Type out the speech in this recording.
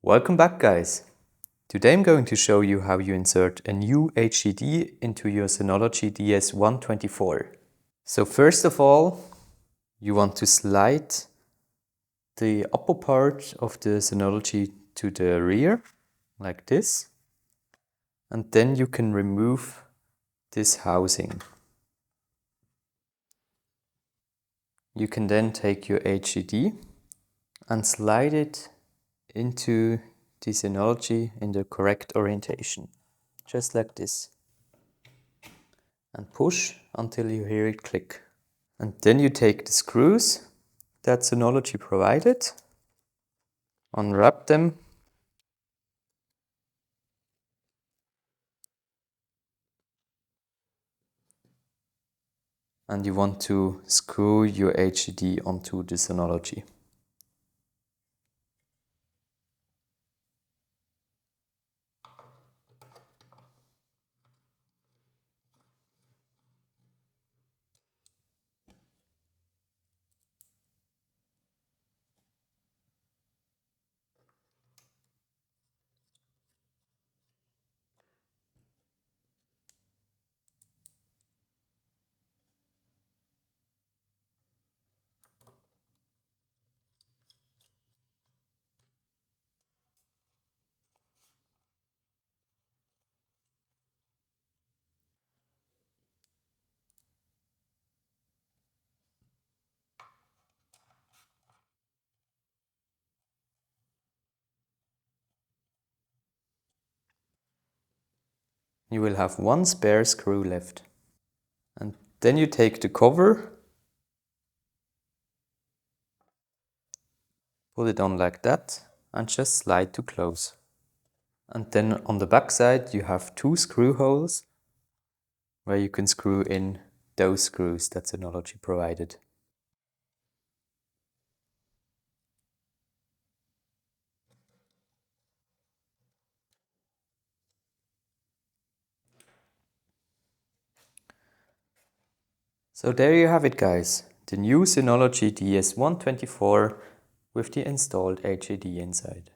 Welcome back, guys. Today I'm going to show you how you insert a new HDD into your Synology DS124. So first of all, you want to slide the upper part of the Synology to the rear, like this. And then you can remove this housing. You can then take your HDD and slide it into the Synology in the correct orientation, just like this. And push until you hear it click. And then you take the screws that Synology provided, unwrap them, and you want to screw your HDD onto the Synology. You will have one spare screw left. And then you take the cover, put it on like that, and just slide to close. And then on the back side you have two screw holes where you can screw in those screws that Synology provided. So there you have it, guys, the new Synology DS124 with the installed HDD inside.